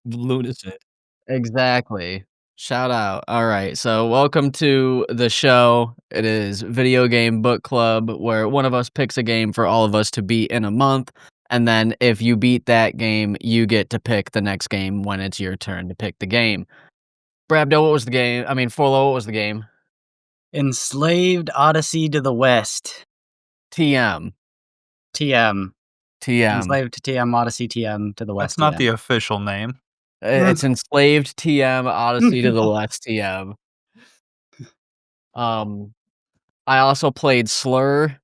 Lunatic. Exactly. Shout out. Alright, so welcome to the show. It is Video Game Book Club, where one of us picks a game for all of us to beat in a month, and then if you beat that game, you get to pick the next game when it's your turn to pick the game. Brabdo, what was the game? I mean, Forlo, what was the game? Enslaved Odyssey to the West. TM. TM. TM. Enslaved to TM, Odyssey TM to the West That's not the TM. official name. It's Enslaved TM, Odyssey to the West TM. I also played Slur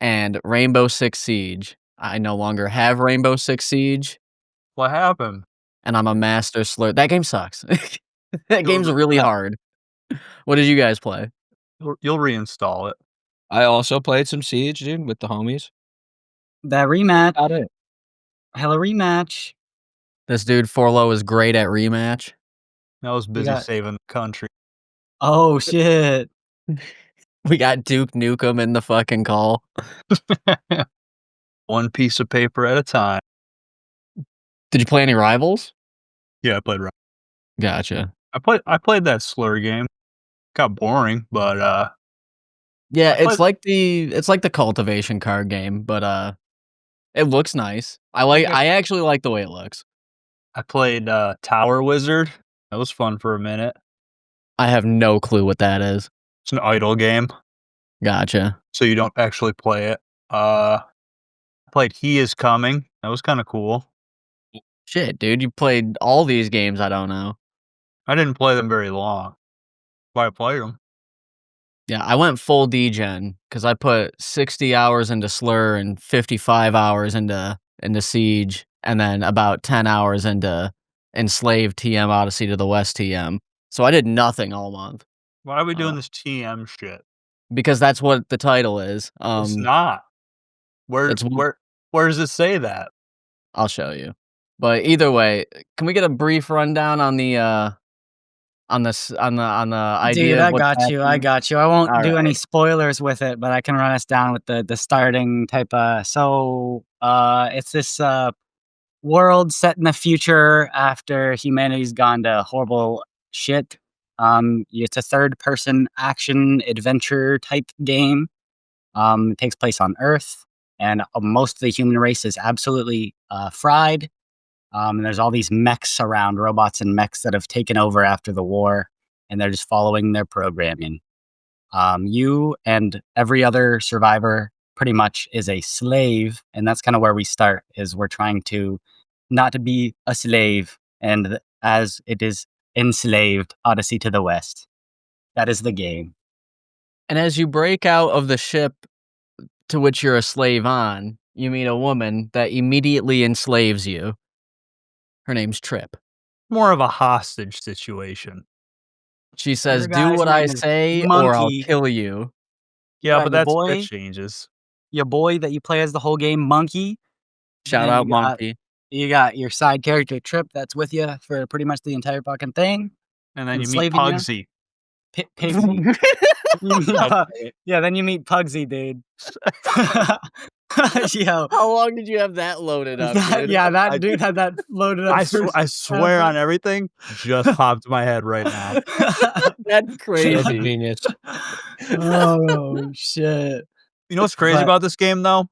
and Rainbow Six Siege. I no longer have Rainbow Six Siege, What happened? and I'm a master Slur. That game sucks. That game's really hard. What did you guys play? You'll reinstall it. I also played some Siege, dude, with the homies. That rematch. About it. Hella rematch. This dude Forlo is great at rematch. I was busy got- saving the country. Oh shit. We got Duke Nukem in the fucking call. One piece of paper at a time. Did you play any Rivals? Yeah, I played. Gotcha. I played that Slur game. Got boring, but Yeah, I played- it's like the cultivation card game, but it looks nice. I actually like the way it looks. I played Tower Wizard. That was fun for a minute. I have no clue what that is. It's an idle game, Gotcha. so you don't actually play it. I played He Is Coming. That was kind of cool. Shit, dude, you played all these games I don't know. I didn't play them very long, but I played them. Yeah, I went full degen because I put 60 hours into Slur and 55 hours into Siege, and then about 10 hours into Enslaved TM Odyssey to the West TM. So I did nothing all month Why are we doing this TM shit? because that's what the title is. It's not. Where does it say that? I'll show you. But either way, can we get a brief rundown on the idea? Dude, of I what's got you. I happening? got you. I won't All do any right. spoilers with it, but I can run us down with the starting type. It's this world set in the future after humanity's gone to horrible shit. It's a third-person action adventure type game. It takes place on Earth, and most of the human race is absolutely fried. And there's all these mechs around, robots and mechs that have taken over after the war, and they're just following their programming. You and every other survivor pretty much is a slave, and that's kind of where we start. Is we're trying to not to be a slave, and as it is enslaved, Odyssey to the West. That is the game. And as you break out of the ship to which you're a slave on, you meet a woman that immediately enslaves you. Her name's Trip. More of a hostage situation. She says, Your "Do guy's what I name is say, or I'll Monkey. kill you." Yeah, got but your that boy. changes. Your boy that you play as the whole game, Monkey. Shout Then out, Monkey. You got your side character Trip that's with you for pretty much the entire fucking thing. And then you meet Enslaving ya. Pugsy. Pigsy. Yeah, then you meet Pugsy, dude. Yo. How long did you have that loaded up, dude? Yeah, that dude had that loaded up. I swear on everything, just popped in my head right now. That's You're a crazy. genius. Oh shit. You know what's crazy But- about this game, though?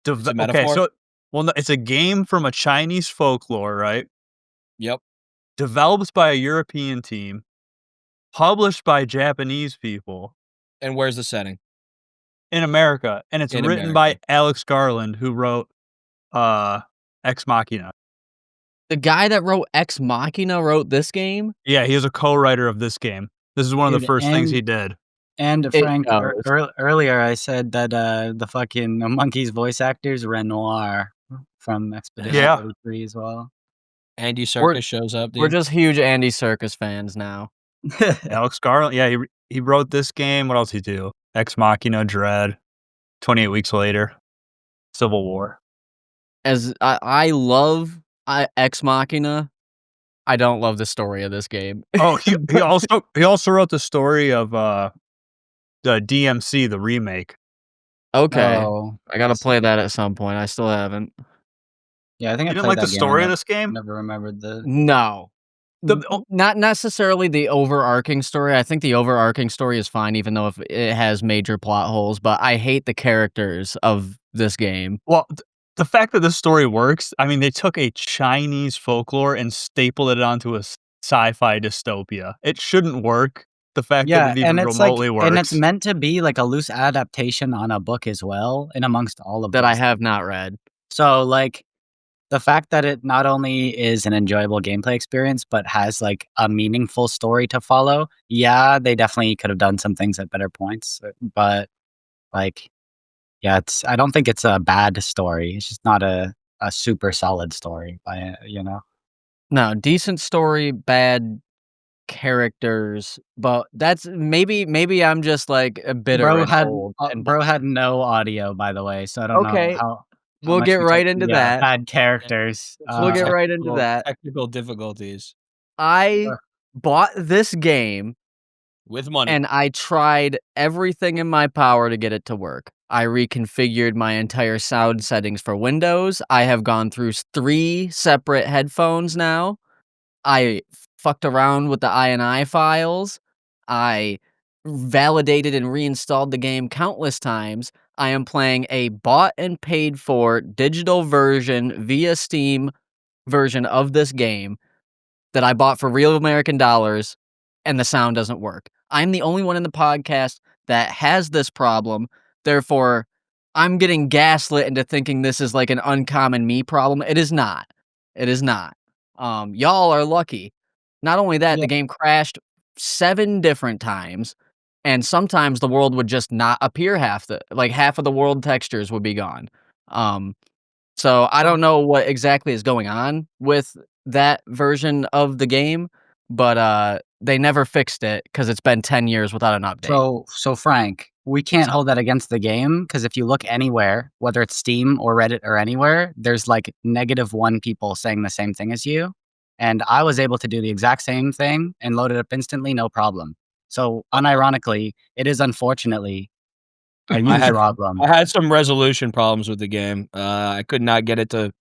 It's a metaphor? No, it's a game from a Chinese folklore, right? Yep. Developed by a European team, published by Japanese people And where's the setting? in America, and it's In written America. by Alex Garland, who wrote Ex Machina. The guy that wrote Ex Machina wrote this game? Yeah, he is a co-writer of this game. This is one of the Dude, first things and- he did. And It Frank, goes. earlier I said that the fucking Monkey's voice actor is Renoir from Expedition Yeah. 33 as well. Andy Serkis shows up, dude. We're just huge Andy Serkis fans now. Alex Garland, yeah, he wrote this game. What else did he do? Ex Machina, Dread, 28 Weeks Later, Civil War. As I love Ex Machina, I don't love the story of this game. Oh, he also wrote the story of the DMC, the remake. Okay. Oh, I gotta play that at some point. I still haven't. Yeah, I think I You didn't played like the that game. I story of this game? never remembered the No. The oh Not necessarily the overarching story. I think the overarching story is fine, even though if it has major plot holes, but I hate the characters of this game. Well, the fact that this story works, I mean, they took a Chinese folklore and stapled it onto a sci-fi dystopia. It shouldn't work. The fact that Yeah, it and even it's like remotely and it's works. meant to be like a loose adaptation on a book as well, and amongst all of That I those have things. not read. So, like, the fact that it not only is an enjoyable gameplay experience, but has, like, a meaningful story to follow, yeah, they definitely could have done some things at better points, but, like, yeah, I don't think it's a bad story, it's just not a super solid story by, you know? No, decent story, bad characters, but that's maybe I'm just, like, bitter and old and Bro had no audio, by the way, so I don't know okay, how we'll much get you took right into the, that. bad characters. We'll Some get right into that. technical difficulties I Uh, bought this game with money. and I tried everything in my power to get it to work. I reconfigured my entire sound settings for Windows. I have gone through 3 separate headphones now. I fucked around with the INI files. I validated and reinstalled the game countless times. I am playing a bought and paid for digital version via Steam version of this game that I bought for real American dollars, and the sound doesn't work. I'm the only one in the podcast that has this problem. Therefore, I'm getting gaslit into thinking this is like an uncommon me problem. It is not. It is not. Y'all are lucky. Not only that, yeah. the game crashed 7 different times, and sometimes the world would just not appear half of the world textures would be gone. Um, so I don't know what exactly is going on with that version of the game, but, they never fixed it because 'cause it's been 10 years without an update. So Frank, we can't hold that against the game because if you look anywhere, whether it's Steam or Reddit or anywhere, there's like -1 people saying the same thing as you. And I was able to do the exact same thing and load it up instantly, no problem. So unironically, it is unfortunately a I you had problem. I had some resolution problems with the game. I could not get it to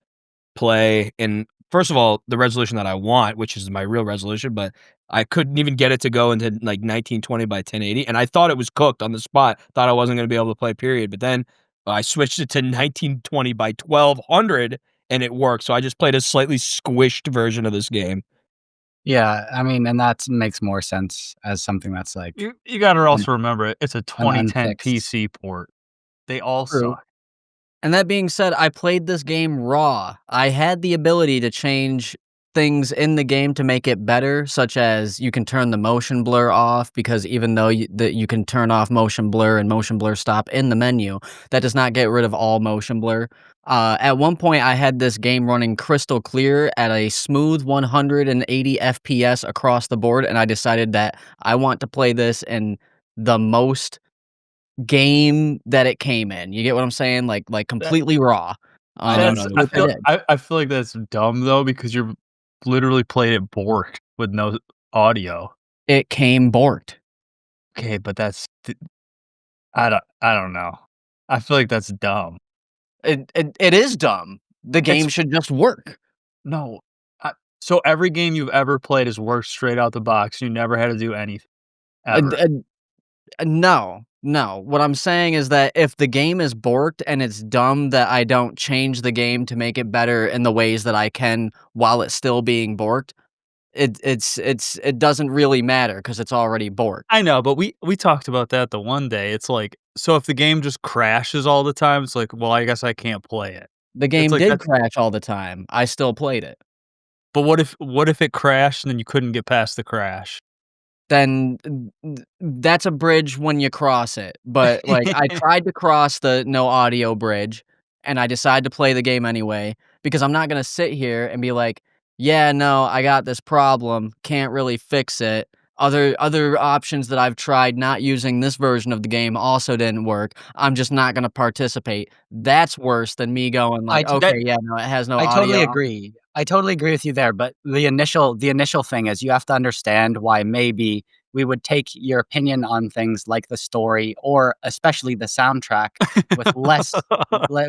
play in first of all, the resolution that I want, which is my real resolution, but I couldn't even get it to go into, like, 1920 by 1080, and I thought it was cooked on the spot, thought I wasn't gonna be able to play, period, but then I switched it to 1920 by 1200, and it worked, so I just played a slightly squished version of this game. Yeah, I mean, and that makes more sense as something that's like You gotta an also remember it's a an 2010 unfixed. PC port. They all True. suck. And that being said, I played this game raw. I had the ability to change things in the game to make it better, such as you can turn the motion blur off because even though you can turn off motion blur and motion blur stop in the menu, that does not get rid of all motion blur. At one point, I had this game running crystal clear at a smooth 180 FPS across the board, and I decided that I want to play this in the most game that it came in. You get what I'm saying? Like That completely raw. I don't that's Which I understand. did. I feel like that's dumb though because you're literally played it borked with no audio. It came borked. Okay, but I don't know. I feel like that's dumb. It is dumb. The It's game should just work. no. So every game you've ever played has worked straight out the box. You never had to do anything Uh, ever. uh, no, no. What I'm saying is that if the game is borked and it's dumb that I don't change the game to make it better in the ways that I can while it's still being borked, it doesn't really matter because it's already borked. I know, but we talked about that the one day. It's like, so if the game just crashes all the time, it's like, well, I guess I can't play it. The It's game like did that's crash all the time. I still played it. but what if it crashed and then you couldn't get past the crash? Then that's a bridge when you cross it, but, like, I tried to cross the no audio bridge, and I decided to play the game anyway, because I'm not gonna sit here and be like, "Yeah, no, I got this problem, can't really fix it. Other options that I've tried not using this version of the game also didn't work. I'm just not gonna participate." That's worse than me going I like, t That "Okay, yeah, no, it has no I totally audio." agree. I totally agree with you there, but the initial thing is you have to understand why maybe we would take your opinion on things like the story or especially the soundtrack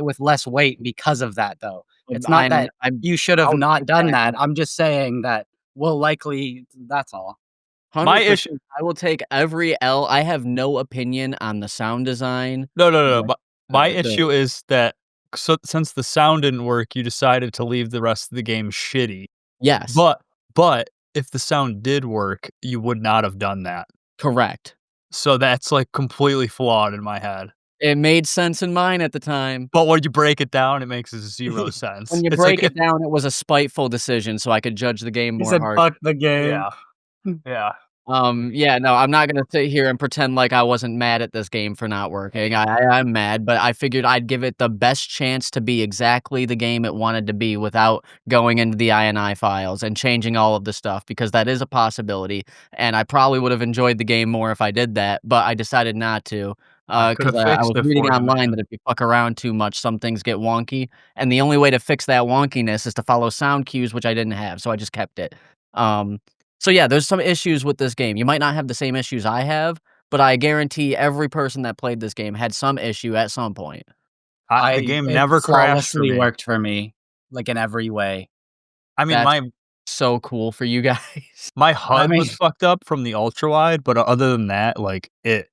with less weight because of that, though. It's not that I'm you should have out not done that. exactly. I'm just saying that we'll likely that's all. My issue 100%. I will take every L. I have no opinion on the sound design. no, The my the issue is that since the sound didn't work, you decided to leave the rest of the game shitty. Yes, But if the sound did work, you would not have done that. correct. So that's, like, completely flawed in my head. It made sense in mine at the time. But when you break it down, it makes 0 sense. When you It's like break it down, it was a spiteful decision so I could judge the game He more said, harshly. "Fuck the game." yeah, yeah. Yeah, no, I'm not gonna sit here and pretend like I wasn't mad at this game for not working. I'm mad, but I figured I'd give it the best chance to be exactly the game it wanted to be without going into the INI files and changing all of the stuff because that is a possibility, and I probably would have enjoyed the game more if I did that, but I decided not to, I could 'cause have I fixed was it reading for you, online man. that if you fuck around too much, some things get wonky, and the only way to fix that wonkiness is to follow sound cues, which I didn't have, so I just kept it. Um so yeah, there's some issues with this game. You might not have the same issues I have, but I guarantee every person that played this game had some issue at some point. The game It never crashed for flawlessly me. worked for me, like, in every way. I mean, That's so cool for you guys. my I HUD mean, was fucked up from the ultra wide, but other than that, like, it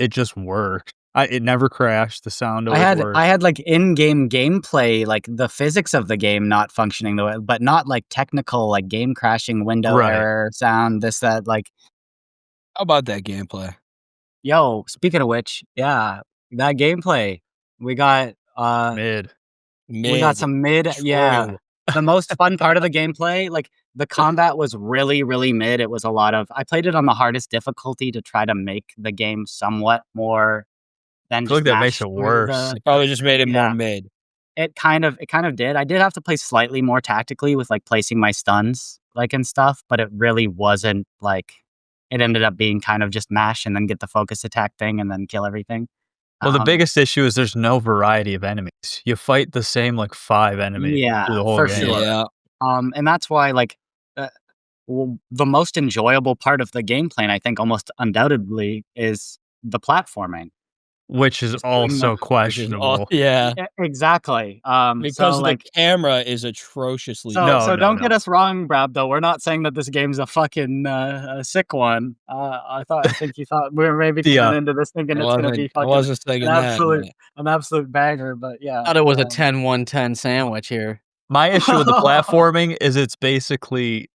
just worked. It never crashed, the sound I always had worked. I had, like, in-game gameplay, like, the physics of the game not functioning the way but not, like, technical, like, game crashing, window Right. error, sound, this, that, like How about that gameplay? yo, speaking of which, yeah, that gameplay, we got, Mid. we got Mid. some mid yeah. True. The most fun part of the gameplay, like, the combat was really, really mid, it was a lot of I played it on the hardest difficulty to try to make the game somewhat more than I feel like just that makes mash it through worse. the They probably just made it more yeah. mid. It kind of did. I did have to play slightly more tactically with, like, placing my stuns, like, and stuff, but it really wasn't, like it ended up being kind of just mash and then get the focus attack thing and then kill everything. Well, the Um, biggest issue is there's no variety of enemies. You fight the same, like, 5 enemies through yeah, the whole for game. sure. Yeah. And that's why, like, uh, the most enjoyable part of the gameplay, and I think almost undoubtedly, is the platforming. Which is Just doing the also Which is all questionable. yeah. exactly. Because So, the like camera is atrociously So No, so no, don't get no. us wrong, Brad, though, we're not saying that this game's a fucking, a sick one. I think you thought we were maybe The, coming into this thinking it's gonna be I fucking wasn't an thinking that, absolute but an absolute banger, but yeah, Thought it was a 10-1-10 sandwich here. my issue with the platforming is it's basically,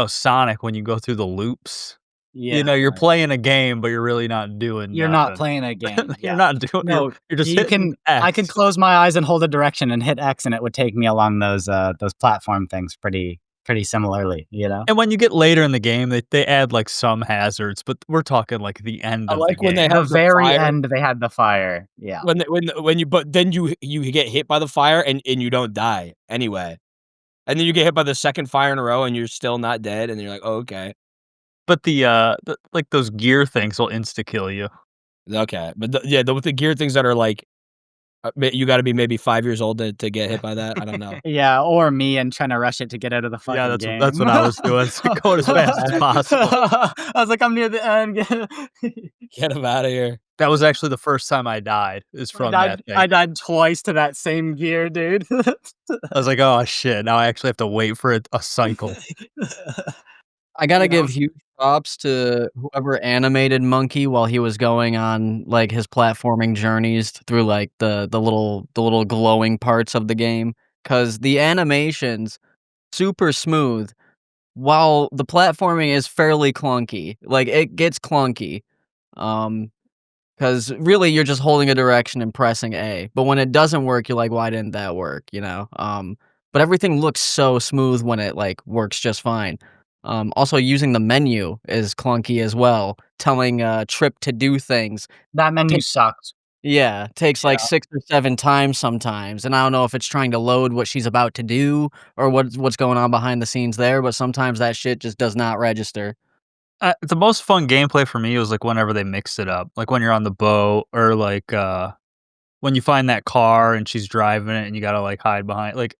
Sonic when you go through the loops. yeah, You're right. playing a game, but you're really not doing You're not nothing. playing a game, You're yeah. not doing No, you're just you hitting can I could X. close my eyes and hold a direction and hit X, and it would take me along those platform things pretty similarly, you know? And when you get later in the game, they add, like, some hazards, but we're talking, like, the end I of the like when they game. The have the very fire end, they had the fire, yeah. when you but then you get hit by the fire and you don't die anyway. And then you get hit by the second fire in a row and you're still not dead and you're like, "Oh, okay." But like, those gear things will insta-kill you. Okay. But with the gear things that are like you gotta be maybe 5 years old to get hit by that. I don't know. Yeah, or me and trying to rush it to get out of the Yeah, fucking that's game. what I was doing, going as fast as possible. I was like, "I'm near the end." Get him out of here. That was actually the first time I died, is from that thing. I died twice to that same gear, dude. I was like, "Oh, shit, now I actually have to wait for a cycle." I gotta You know? give huge props to whoever animated Monkey while he was going on, like, his platforming journeys through, like, the little glowing parts of the game, cause the animation's super smooth, while the platforming is fairly clunky. Like, it gets clunky, um, cause really you're just holding a direction and pressing A, but when it doesn't work, you're like, "Why didn't that work?" You know? But everything looks so smooth when it, like, works just fine. Also using the menu is clunky as well, telling, Trip to do things. That menu Take sucked. Yeah, takes, like, Yeah. 6 or 7 times sometimes, and I don't know if it's trying to load what she's about to do or what's going on behind the scenes there, but sometimes that shit just does not register. The most fun gameplay for me was, like, whenever they mix it up, like, when you're on the boat or, like, when you find that car and she's driving it and you gotta, like, hide behind like,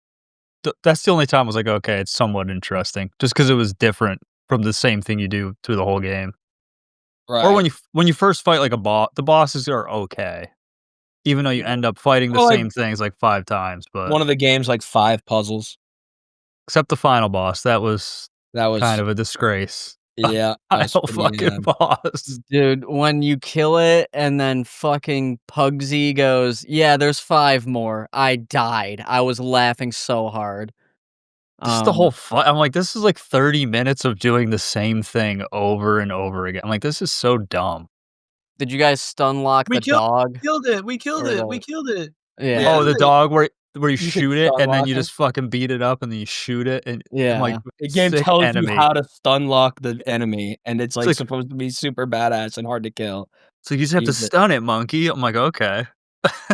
that's the only time I was like, "Okay, it's somewhat interesting," just because it was different from the same thing you do through the whole game. Right. Or when you first fight like a boss, the bosses are okay, even though you end up fighting the Well, like same things like 5 times, but one of the games, like 5 puzzles. except the final boss, that was That kind was of a disgrace. yeah, that's Final pretty, fucking boss. Dude, when you kill it and then fucking Pugsy goes, "Yeah, there's 5 more." I died. I was laughing so hard. Just the whole Um, fight. I'm like, this is like 30 minutes of doing the same thing over and over again. I'm like, this is so dumb. did you guys stun lock We the dog killed it, we killed or it, we the killed it. We Yeah. Oh, killed the it. dog where you You could shoot it stun and then lock you him. just fucking beat it up and then you shoot it and I'm like, Yeah. The game sick tells you enemy. how to stun lock the enemy, and it's, like, like supposed to be super badass and hard to kill. So you just have to Use it. stun it, monkey. I'm like, okay.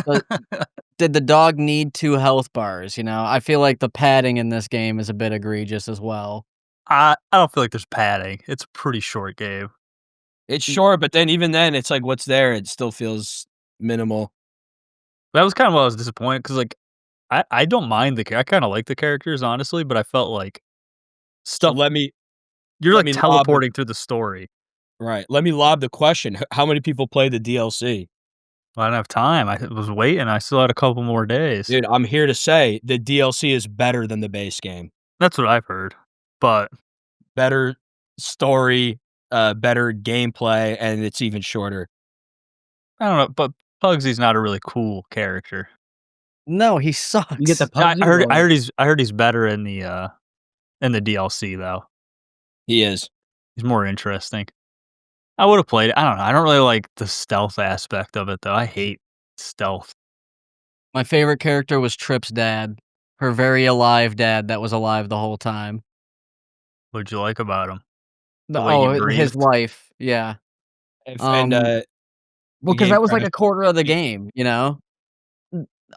But did the dog need 2 health bars, you know? I feel like the padding in this game is a bit egregious as well. I don't feel like there's padding. It's a pretty short game. It's short, but then even then, it's like what's there, it still feels minimal. That was kind of why I was disappointed because like I don't mind I kind of like the characters honestly, but I felt like So stuff you're let like me lob the teleporting through the story. right, let me lob the question, how many people play the DLC? I didn't have time. I was waiting. I still had a couple more days. Dude, I'm here to say the DLC is better than the base game. That's what I've heard. But Better story, better gameplay, and it's even shorter. I don't know. But Pugsy's not a really cool character. No, he sucks. You get the I Pugsy heard. one. I heard he's better in the DLC though. He is. He's more interesting. I would have played it. I don't know. I don't really like the stealth aspect of it though. I hate stealth. My favorite character was Trip's dad. Her very alive dad that was alive the whole time. What'd you like about him? The The way he his breathed? wife, yeah. And, Well, the because game that was like premise a quarter of the yeah. game, you know?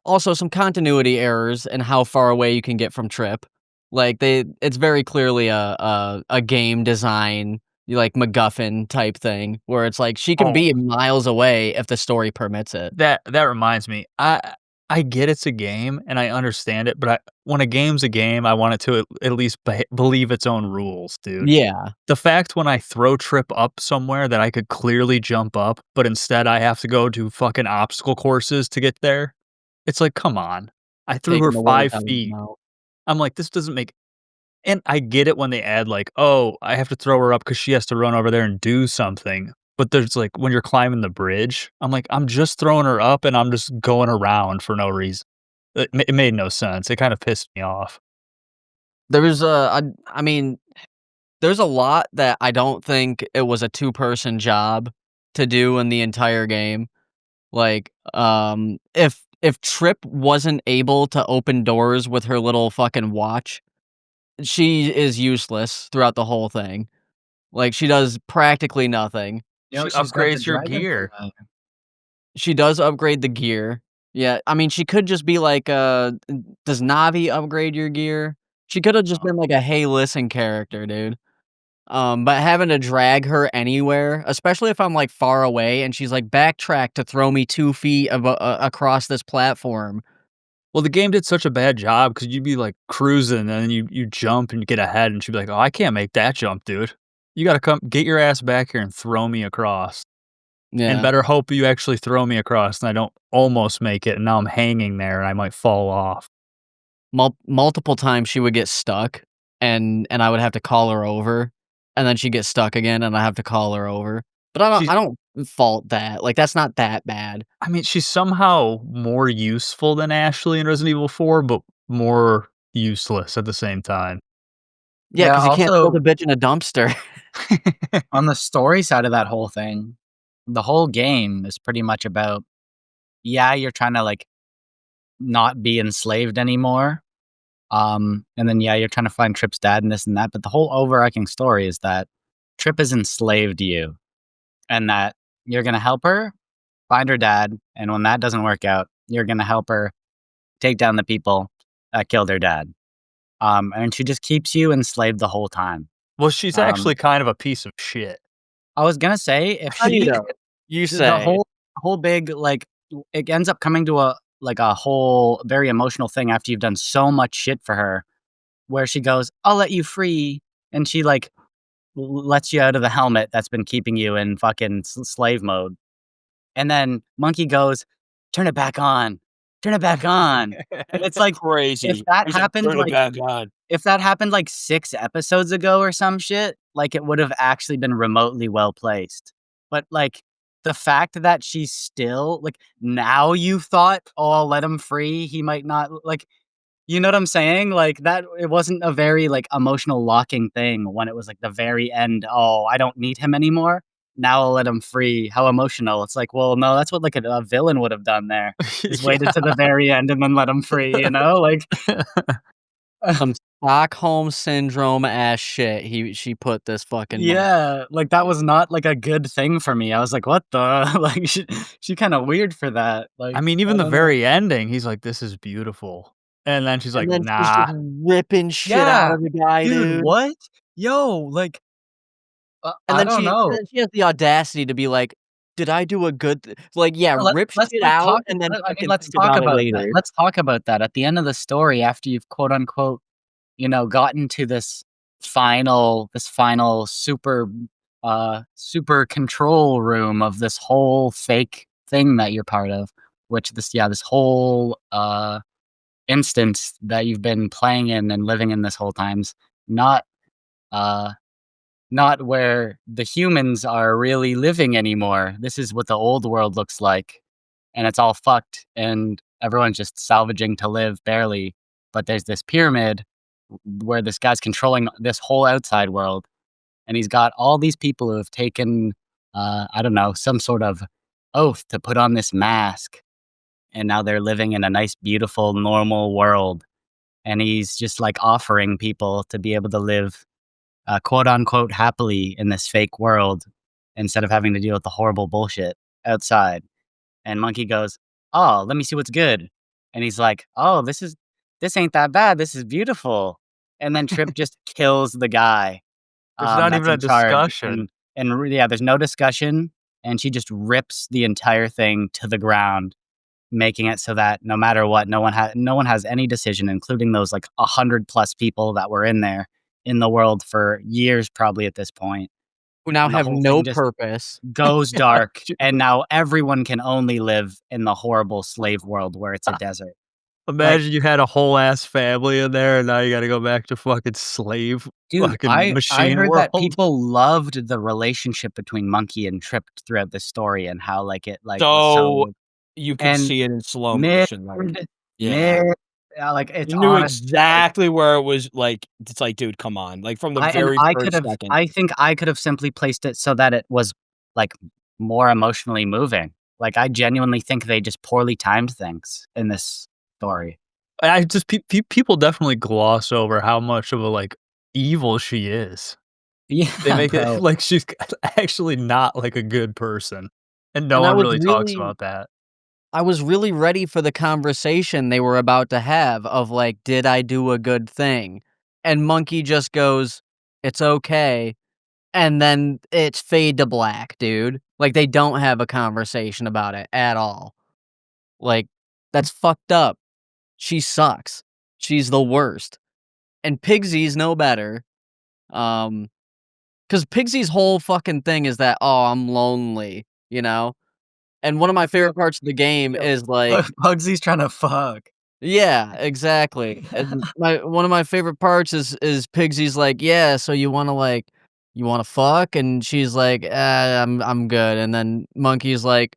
Also, some continuity errors in how far away you can get from Trip. Like, it's very clearly a game design, like, MacGuffin type thing, where it's like, she can Oh, be miles away if the story permits it. that reminds me. I get it's a game and I understand it, but when a game's a game, I want it to at least believe its own rules, dude. Yeah. The fact when I throw Trip up somewhere that I could clearly jump up, but instead I have to go to fucking obstacle courses to get there. It's like, come on. I threw her Taking the words 5 out of his feet. mouth. I'm like, this doesn't make and I get it when they add like, "Oh, I have to throw her up because she has to run over there and do something." But there's like when you're climbing the bridge, I'm like, "I'm just throwing her up and I'm just going around for no reason." It made no sense. It kind of pissed me off. There was I mean, there's a lot that I don't think it was a two-person job to do in the entire game. Like, if Trip wasn't able to open doors with her little fucking watch, she is useless throughout the whole thing. Like, she does practically nothing. You know, She she's got the upgrades your gear. dragonfly. She does upgrade the gear. Yeah, I mean, she could just be like, does Navi upgrade your gear? She could have just been like a "Hey, listen" character, dude. But having to drag her anywhere, especially if I'm, like, far away and she's like, "Backtrack to throw me 2 feet across this platform." Well, the game did such a bad job because you'd be like cruising and then you jump and you get ahead and she'd be like, "Oh, I can't make that jump, dude. You gotta come get your ass back here and throw me across." And Yeah. better hope you actually throw me across and I don't almost make it and now I'm hanging there and I might fall off. Multiple times she would get stuck, and I would have to call her over, and then she'd get stuck again, and I have to call her over. But She's I don't fault that, like, that's not that bad. I mean, she's somehow more useful than Ashley in Resident Evil 4, but more useless at the same time. Yeah, Yeah, because you can't throw also the bitch in a dumpster. on the story side of that whole thing, the whole game is pretty much about, yeah, you're trying to like not be enslaved anymore. And then yeah, you're trying to find Trip's dad and this and that. But the whole overarching story is that Trip has enslaved you and that you're gonna help her find her dad, and when that doesn't work out, you're gonna help her take down the people that killed her dad. And she just keeps you enslaved the whole time. Well, she's actually Um, kind of a piece of shit. I was gonna say if How do you she know? You the say. whole big like it ends up coming to a whole very emotional thing after you've done so much shit for her, where she goes, "I'll let you free," and she like lets you out of the helmet that's been keeping you in fucking slave mode. And then Monkey goes, "Turn it back on. Turn it back on." And it's like, if Crazy. that He's like, happened, "Turn it like back on." if that happened, like, 6 episodes ago or some shit, like, it would've actually been remotely well placed. But, like, the fact that she's still like, now you thought, "Oh, I'll let him free, he might not," like, you know what I'm saying? Like, that it wasn't a very, like, emotional locking thing when it was, like, the very end, "Oh, I don't need him anymore. Now I'll let him free." How emotional. It's like, well, no, that's what, like, a villain would have done there. Just Yeah. waited to the very end and then let him free, you know? Like, Some Stockholm syndrome ass shit she put this fucking month. yeah, like, that was not, like, a good thing for me. I was like, "What the" like, she kinda weird for that, like, I mean, I even the don't know. very ending, he's like, "This is beautiful." And then she's And like, then she's "Nah." just ripping shit out Yeah, of the guy, dude, dude. what? Yo, like, And I then don't know. she has the audacity to be like, "Did I do a good like, yeah, rip shit Let's out talk and then I mean, fucking let's think talk about it about that. later." Let's talk about that. At the end of the story, after you've quote unquote, gotten to this final super control room of this whole fake thing that you're part of, which this whole instance that you've been playing in and living in this whole time's not uh not where the humans are really living anymore. This is what the old world looks like, and it's all fucked, and everyone's just salvaging to live barely. But there's this pyramid where this guy's controlling this whole outside world, and he's got all these people who have taken, I don't know, some sort of oath to put on this mask, and now they're living in a nice, beautiful, normal world. And he's just like offering people to be able to live quote unquote happily in this fake world instead of having to deal with the horrible bullshit outside. And Monkey goes, "Oh, let me see what's good." And he's like, "Oh, this ain't that bad. This is beautiful." And then Trip just kills the guy There's not that's even a in charge. discussion. Yeah, there's no discussion, and she just rips the entire thing to the ground, making it so that no matter what, no one has any decision, including those like 100 plus people that were in there in the world for years, probably at this point. Who now And the have whole no thing just purpose. goes dark, and now everyone can only live in the horrible slave world where it's a desert. Like, Imagine you had a whole ass family in there, and now you gotta go back to fucking slave dude, fucking I machine heard that world. people loved the relationship between Monkey and Trip throughout the story and how like it like was So, so you could and see it in slow mid motion, like yeah. mid like it's You knew honest like exactly where it was, like it's like, "Dude, come on." Like, from the very first second. I think I could have simply placed it so that it was, like, more emotionally moving. Like, I genuinely think they just poorly timed things in this story. I just people definitely gloss over how much of a, like, evil she is. They Yeah, make it bro. like she's actually not, like, a good person, and no And one really talks about that. I was really ready for the conversation they were about to have of like, "Did I do a good thing?" And Monkey just goes, "It's okay." And then it's fade to black, dude. Like, they don't have a conversation about it at all. Like, that's fucked up. She sucks. She's the worst. And Pigsy's no better. Um, because Pigsy's whole fucking thing is that, "Oh, I'm lonely," you know? And one of my favorite parts of the game Yo, is, like Bugsy's trying to fuck. yeah, exactly. And one of my favorite parts is Pigsy's like, "Yeah, so you wanna fuck?" And she's like, I'm good." And then Monkey's like,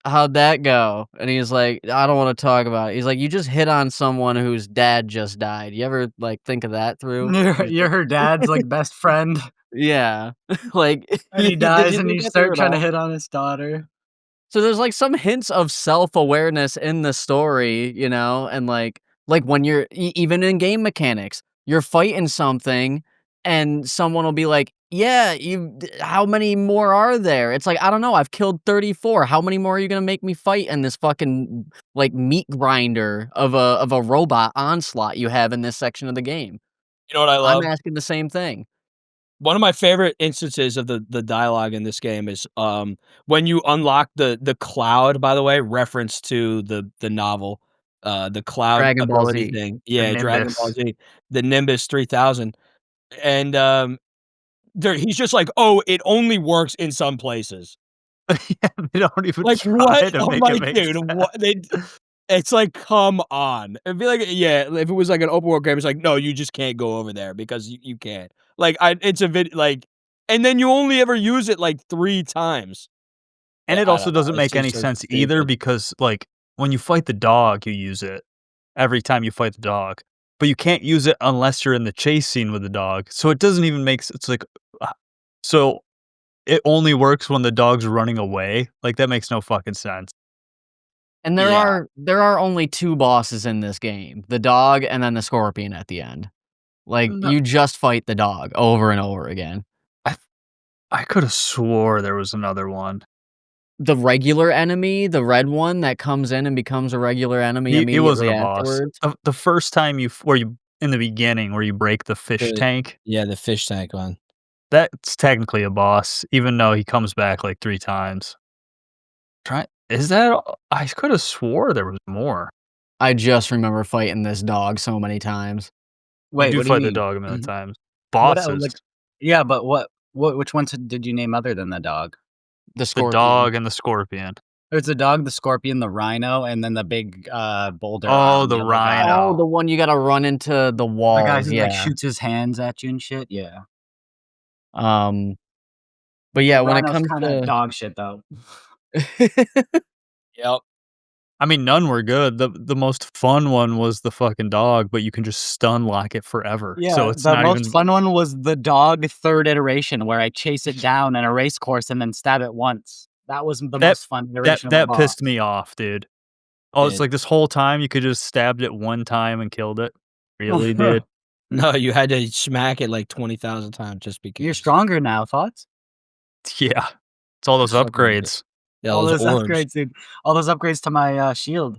"How'd that go?" And he's like, "I don't wanna talk about it." He's like, "You just hit on someone whose dad just died. You ever, like, think of that through?" And he's You're like her dad's, like, best friend, yeah. Like, and he did dies, you and think you that through start at trying to all? hit on his daughter. So there's, like, some hints of self-awareness in the story, you know, and, like, when you're even in game mechanics, you're fighting something, and someone will be like, "Yeah, how many more are there?" It's like, "I don't know, I've killed 34. How many more are you gonna make me fight in this fucking, like, meat grinder of a robot onslaught you have in this section of the game?" You know what I I'm love? asking the same thing. One of my favorite instances of the dialogue in this game is, when you unlock the cloud, by the way, reference to the novel, the cloud Dragon Ball ability Z. thing. The Yeah, Dragon Ball Nimbus. Z, the Nimbus 3000, and, he's just like, "Oh, it only works in some places." Yeah, they don't even Like, try what? to I'm make it like, make dude, sense. what? It's like, come on. It'd be like, yeah, if it was like an open world game, it's like, no, you just can't go over there because you can't. Like, it's a like, and then you only ever use it like 3 times. And Yeah, it I also don't know. doesn't It's make just any so sense either stupid. because, like, when you fight the dog, you use it every time you fight the dog, but you can't use it unless you're in the chase scene with the dog. So it doesn't even make it's like, uh, so it only works when the dog's running away. Like, that makes no fucking sense. And Yeah. there are only 2 bosses in this game, the dog and then the scorpion at the end. Like, No, you just fight the dog over and over again. I I could have swore there was another one. The regular enemy, the red one that comes in and becomes a regular enemy He wasn't immediately a boss. afterwards. The first time where you in the beginning where you break the fish The tank, Yeah, the fish tank one. that's technically a boss, even though he comes back like 3 times. Try is that all? I could have swore there was more. I just remember fighting this dog so many times. You Wait, do what do you fight the mean? dog a million times. What Bosses. like yeah, but which ones did you name other than the dog? The The scorpion. dog and the scorpion. There's the dog, the scorpion, the rhino, and then the big boulder Oh, arm the yellow guy. rhino. Oh, the one you gotta run into the The guy walls, who like yeah. shoots his hands at you and shit. Yeah. Um, but yeah, when it Rhino's comes kind of to dog shit though. Yep. I mean, none were good. The most fun one was the fucking dog, but you can just stun lock it forever. So Yeah, it's the not most even fun one was the dog third iteration where I chase it down in a race course and then stab it once. That was the that most fun iteration of a that boss. pissed me off, dude. Oh, it's Did. like this whole time you could just stabbed it one time and killed it. Really, dude? No, you had to smack it like 20,000 times just because. You're stronger now, thoughts? Yeah. It's all those Fucking upgrades. Yeah, All those those orbs. upgrades, dude. All those upgrades to my shield.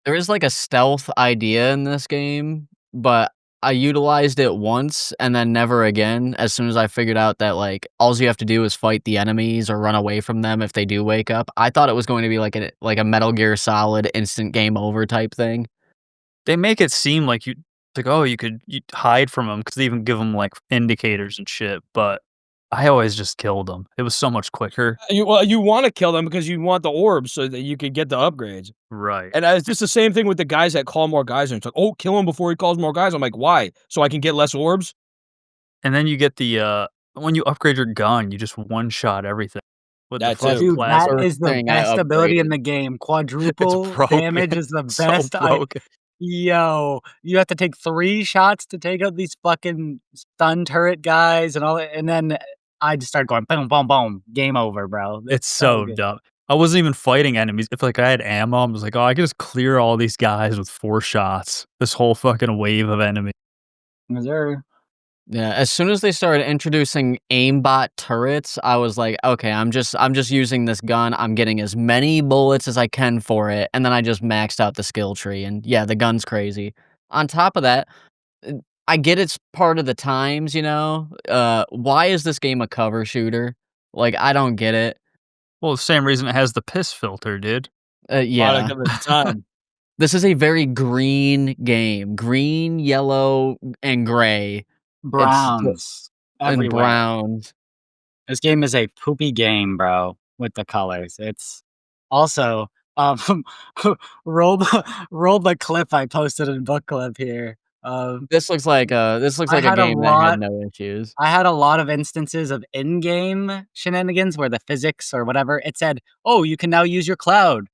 there is like a stealth idea in this game, but I utilized it once and then never again as soon as I figured out that like all you have to do is fight the enemies or run away from them if they do wake up. I thought it was going to be like a Metal Gear Solid instant game over type thing. They make it seem like oh, you hide from them because they even give them like indicators and shit, but I always just killed them. It was so much quicker. You wanna kill them because you want the orbs so that you could get the upgrades. Right. And, it's just the same thing with the guys that call more guys, and it's like, "Oh, kill him before he calls more guys." I'm like, "Why? So I can get less orbs?" And then you get when you upgrade your gun, you just one shot everything with the That fucking too. Dude, that plasma. is the thing I best ability in upgraded. the game. It's Quadruple damage broken. is the So best. broken. Yo, you have to take 3 shots to take out these fucking stun turret guys and all that, and then I just started going boom, boom, boom. Game over, bro. It's so good. dumb. I wasn't even fighting enemies. If like I had ammo, I was like, oh, I could just clear all these guys with 4 shots. This whole fucking wave of enemies. Yes, sir. Yeah, as soon as they started introducing aimbot turrets, I was like, okay, I'm just using this gun. I'm getting as many bullets as I can for it, and then I just maxed out the skill tree. And yeah, the gun's crazy. On top of that, I get it's part of the times, you know. Why is this game a cover shooter? Like, I don't get it. Well, the same reason it has the piss filter, dude. Yeah. Product of its time. This is a very green game. Green, yellow, and gray. Browns And everywhere. browns. This game is a poopy game, bro, with the colors. It's also um roll the clip I posted in book club here. This looks like a I had a game that lot had no issues. I had a lot of instances of in-game shenanigans where the physics or whatever, it said, "Oh, you can now use your cloud."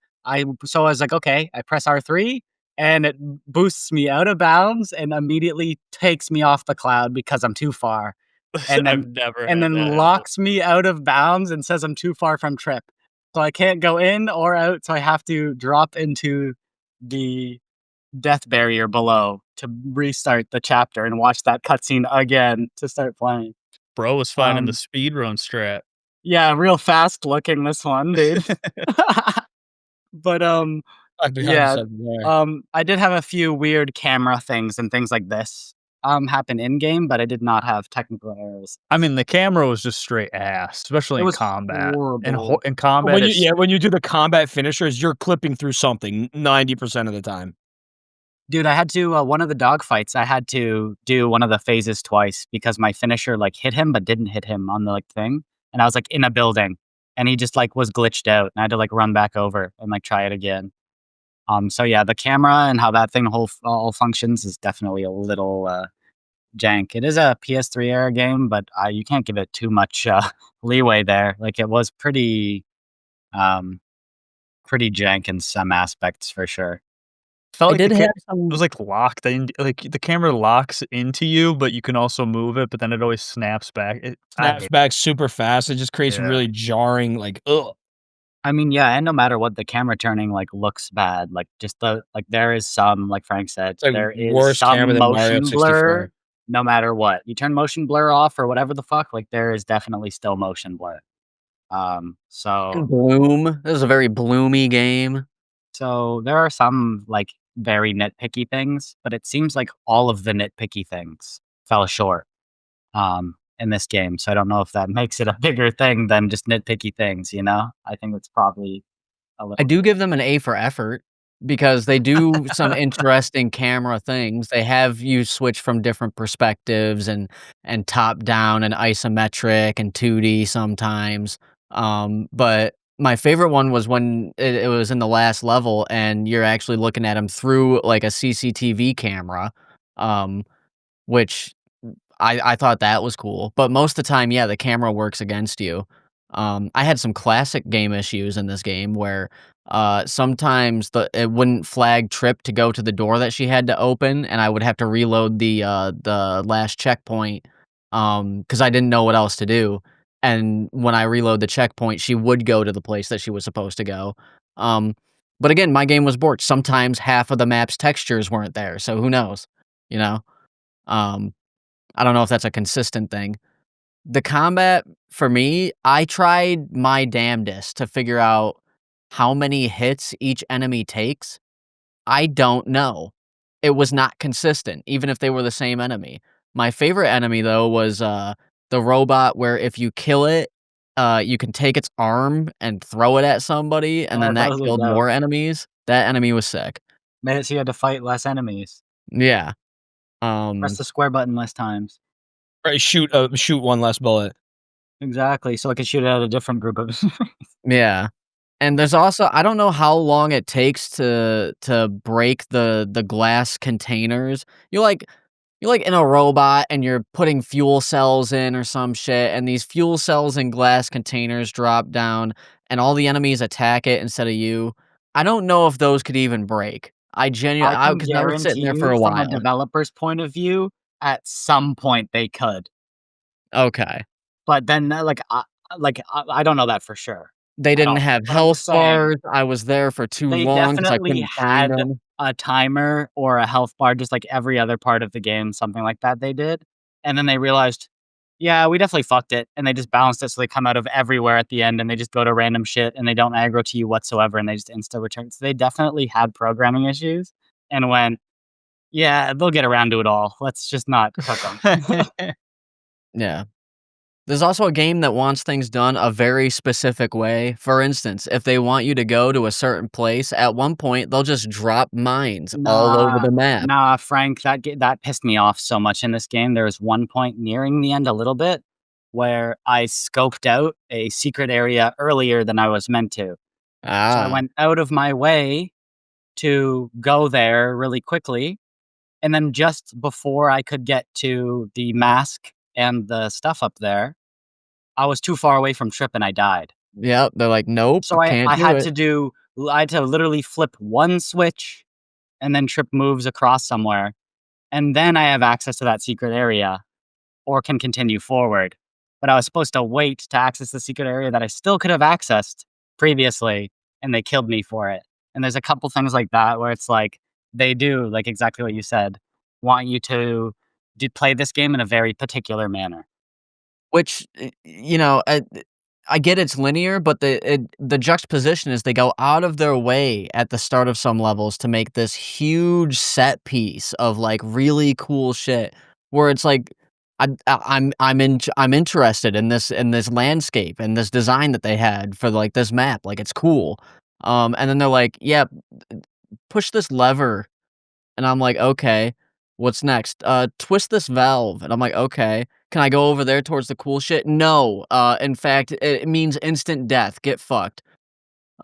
So I was like, "Okay." I press R3 and it boosts me out of bounds and immediately takes me off the cloud because I'm too far. And I've then never and had then that happen. locks me out of bounds and says I'm too far from trip. So I can't go in or out, so I have to drop into the death barrier below to restart the chapter and watch that cutscene again to start playing. Bro was finding the Um, speedrun strat. Yeah, real fast looking this one, dude. But I'd be yeah, honest, there. I did have a few weird camera things and things like this happen in game, but I did not have technical errors. I mean, the camera was just straight ass, especially It in was combat. horrible. In combat, When you it's when you do the combat finishers, you're clipping through something 90% of the time. Dude, I had to one of the dog fights, I had to do one of the phases twice because my finisher, like, hit him, but didn't hit him on the, like, thing, and I was, like, in a building, and he just, like, was glitched out, and I had to, like, run back over and, like, try it again. So yeah, the camera and how that thing all functions is definitely a little, jank. It is a PS3 era game, but, you can't give it too much, leeway there. Like, it was um, pretty jank in some aspects for sure. Felt I like did have it some was, like, locked in like, the camera locks into you, but you can also move it, but then it always snaps back. I Snaps hate back super fast. It just creates Yeah. really jarring, like, ugh. I mean, yeah, and no matter what, the camera turning, like, looks bad. Like, just there is some, like Frank said, It's like there is worse camera some than Mario motion 64. blur no matter what. You turn motion blur off or whatever the fuck, like, there is definitely still motion blur. and So Bloom. This is a very bloomy game. so there are some, like, very nitpicky things, but it seems like all of the nitpicky things fell short, in this game. So I don't know if that makes it a bigger thing than just nitpicky things, you know? I think it's probably a I little do give them an A for effort because they do some interesting camera things. They have you switch from different perspectives and top down and isometric and 2D sometimes. But my favorite one was when it was in the last level and you're actually looking at them through like a CCTV camera, um, which I thought that was cool, but most of the time, yeah, the camera works against you. I had some classic game issues in this game where, sometimes it wouldn't flag Trip to go to the door that she had to open, and I would have to reload the last checkpoint, because I didn't know what else to do, and when I reload the checkpoint, she would go to the place that she was supposed to go. Um, but again, my game was borked. Sometimes half of the map's textures weren't there, so who knows, you know? Um I don't know if that's a consistent thing. The combat, for me, I tried my damnedest to figure out how many hits each enemy takes. I don't know. It was not consistent, even if they were the same enemy. My favorite enemy, though, was, the robot where if you kill it, you can take its arm and throw it at somebody, and yeah, then that those are killed dope. more enemies. That enemy was sick. Made it so you had to fight less enemies. Yeah. Press Um, the square button less times. Right, shoot one less bullet. Exactly, so I could shoot it at a different group of yeah. And there's also I don't know how long it takes to break the glass containers. You're like in a robot and you're putting fuel cells in or some shit, and these fuel cells in glass containers drop down and all the enemies attack it instead of you. I don't know if those could even break. I can 'Cause I was sitting guarantee there for you a from a while. developer's point of view, at some point they could. Okay. But then, I don't know that for sure. They I didn't don't have but I'm health just saying, bars. I was there for too they long because I definitely couldn't find had them. a timer or a health bar just like every other part of the game, something like that they did, and then they realized, "Yeah, we definitely fucked it," and they just balanced it so they come out of everywhere at the end, and they just go to random shit, and they don't aggro to you whatsoever, and they just insta return. So they definitely had programming issues and went, "Yeah, they'll get around to it all. Let's just not cook them." Yeah. There's also a game that wants things done a very specific way. For instance, if they want you to go to a certain place, at one point, they'll just drop mines all over Nah, the map. nah, Frank, that pissed me off so much in this game. There was one point nearing the end a little bit where I scoped out a secret area earlier than I was meant to. So I Ah, went out of my way to go there really quickly, and then just before I could get to the mask and the stuff up there, I was too far away from Trip and I died. yep, they're like, "Nope, So can't I do had it." to I had to literally flip one switch and then Trip moves across somewhere, and then I have access to that secret area or can continue forward. But I was supposed to wait to access the secret area that I still could have accessed previously, and they killed me for it. And there's a couple things like that where it's like they do like exactly what you said, want you to play this game in a very particular manner. Which, I get it's linear, but the juxtaposition is they go out of their way at the start of some levels to make this huge set piece of, like, really cool shit where it's like, I'm interested in this landscape and this design that they had for, like, this map, like, it's cool. And then they're like, "Yeah, push this lever And I'm like, "Okay, what's next? Twist this valve." And I'm like, "Okay. Can I go over there towards the cool shit?" No. In fact, it means instant death. Get fucked.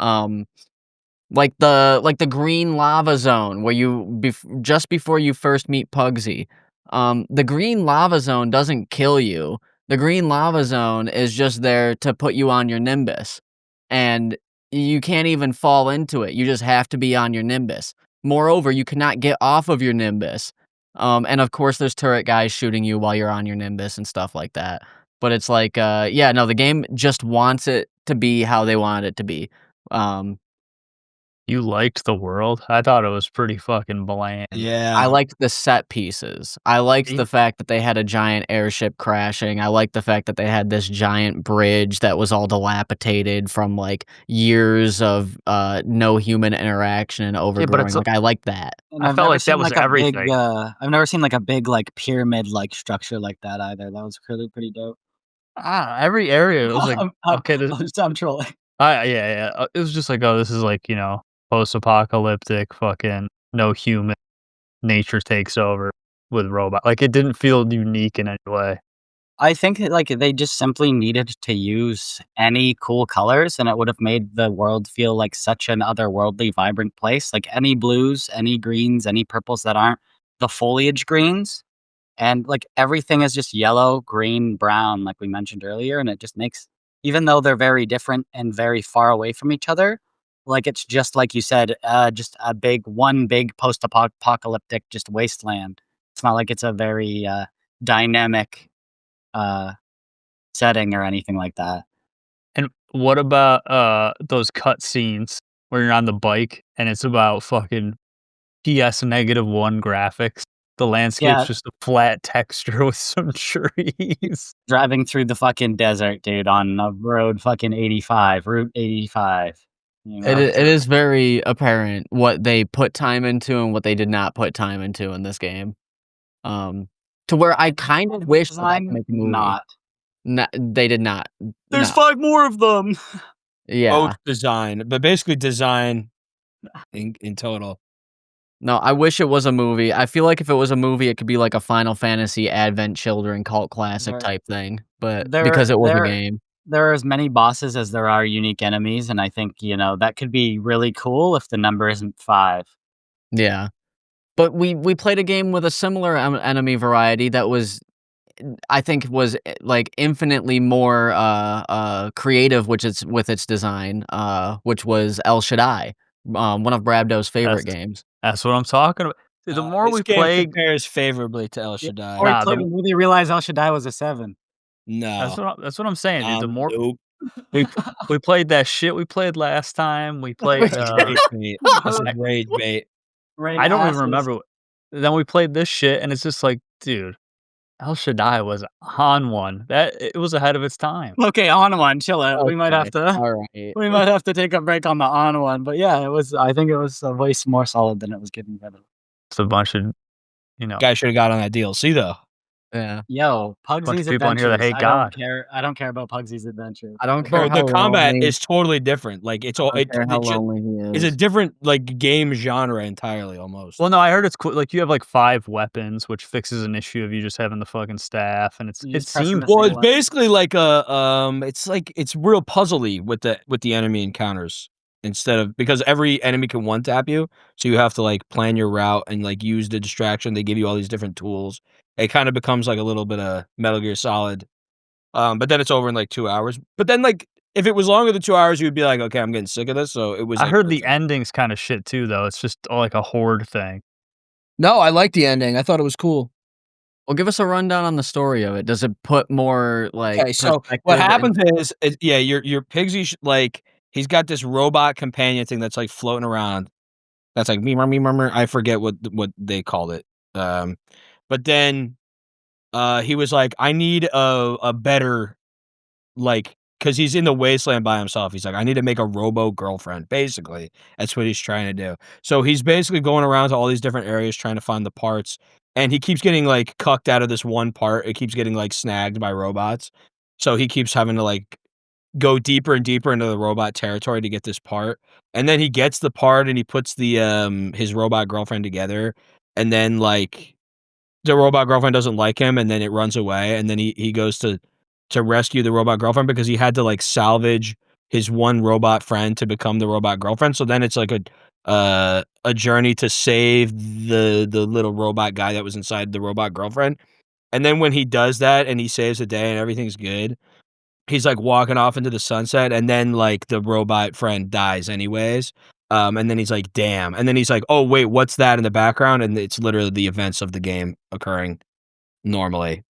Um, like the green lava zone where just before you first meet Pugsy. The green lava zone doesn't kill you. The green lava zone is just there to put you on your Nimbus, and you can't even fall into it. You just have to be on your Nimbus. Moreover, you cannot get off of your Nimbus. And of course, there's turret guys shooting you while you're on your Nimbus and stuff like that. But it's like, yeah, no, the game just wants it to be how they want it to be. Um, You liked the world? I thought it was pretty fucking bland. I Yeah. liked the set pieces. I liked Me the fact that they had a giant airship crashing. I liked the fact that they had this giant bridge that was all dilapidated from, like, years of, no human interaction and Yeah, but overgrowing. it's Like, I like that. And I I've felt never like that seen was like a big. everything. I've never seen like a big like pyramid like structure like that either. That was really pretty dope. I don't know, every area it was like, okay, I'm trolling. yeah, it was just like, oh, this is like, post-apocalyptic, fucking no human, nature takes over with robot. Like, it didn't feel unique in any way. I think that, like, they just simply needed to use any cool colors, and it would have made the world feel like such an otherworldly, vibrant place. Like any blues, any greens, any purples that aren't the foliage greens, and like everything is just yellow, green, brown, like we mentioned earlier, and it just makes, even though they're very different and very far away from each other, like it's just like you said, just one big post-apocalyptic just wasteland. It's not like it's a very dynamic uh, setting or anything like that. And what about, those cut scenes where you're on the bike and it's about fucking PS-1 graphics? The landscape's Yeah, just a flat texture with some trees. driving through the fucking desert, dude, on a road fucking 85, Route 85. You know, It is very apparent what they put time into and what they did not put time into in this game. To where I kind of wish that I could design, make a movie. not. They did not. There's No. 5 more of them. Yeah. Both design, but basically design in total. No, I wish it was a movie. I feel like if it was a movie, it could be like a Final Fantasy Advent Children cult classic There type thing, but there because it was a there game. there are as many bosses as there are unique enemies, and I think, that could be really cool if the number isn't 5. Yeah. But we played a game with a similar enemy variety that was I think was, like, infinitely more, creative, which is with its design, which was El Shaddai, one of Brabdo's favorite That's games. that's what I'm talking about. The more This we game play compares favorably to El Yeah, Shaddai. or he Nah, played the a movie, realized El Shaddai was a 7. No. that's what I'm saying, dude. The more Nope. we we played that shit we played last time, we played, That's rage bait. This is rage bait. Rain I don't even asses. remember then we played this shit, and it's just like, dude, El Shaddai was on one. That it was ahead of its time. Okay, on one, chill out. We might have to Alright. we might have to take a break on the on one, but yeah, I think it was way more solid than it was getting rid of. It's a bunch of, you know, Guy should have got on that DLC though. Yeah. Yo, bunch Pugsy's of people on here that Adventures. hate God. I don't care about Pugsy's Adventures. I don't care Bro, how the combat lonely is totally different. Like it's all I don't care how it just lonely he is a is. different like game genre entirely almost. Well, no, I heard it's cool. Like you have like 5 weapons, which fixes an issue of you just having the fucking staff, and You it just press seems the Well, same it's weapon. basically like it's real puzzly with the enemy encounters instead of because every enemy can one tap you, so you have to like plan your route and like use the distraction. They give you all these different tools. It kind of becomes like a little bit of Metal Gear Solid. But then it's over in like 2 hours. But then like if it was longer than 2 hours, you would be like, okay, I'm getting sick of this. So it was. I Like, heard the perfect. ending's kind of shit too, though. It's just like a horde thing. No, I like the ending. I thought it was cool. Well, give us a rundown on the story of it. Does it put more, like, Okay, so what perspective happens is, yeah, your Pigsy like he's got this robot companion thing that's like floating around. That's like me murmur. I forget what they called it. But then he was like, I need a better like because he's in the wasteland by himself. He's like, I need to make a robo girlfriend. Basically, that's what he's trying to do. So he's basically going around to all these different areas trying to find the parts, and he keeps getting like cucked out of this one part. It keeps getting like snagged by robots. So he keeps having to like go deeper and deeper into the robot territory to get this part. And then he gets the part and he puts the his robot girlfriend together. and then like the robot girlfriend doesn't like him, and then it runs away, and then he goes to rescue the robot girlfriend because he had to like salvage his one robot friend to become the robot girlfriend. So then it's like a journey to save the little robot guy that was inside the robot girlfriend. And then when he does that and he saves the day and everything's good, he's like walking off into the sunset, and then like the robot friend dies anyways. And then he's like, damn. And then he's like, oh wait, what's that in the background? And it's literally the events of the game occurring normally.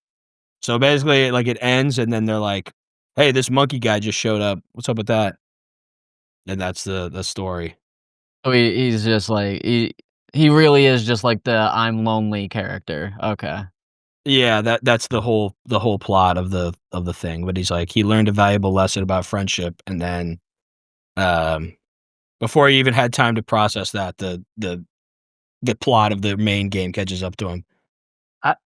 So basically, like it ends, and then they're like, hey, this monkey guy just showed up. What's up with that? And that's the story. So he's just like he really is just like the I'm lonely character. Okay. Yeah, that's the whole plot of the thing. But he's like, he learned a valuable lesson about friendship, and then um before he even had time to process that, the plot of the main game catches up to him.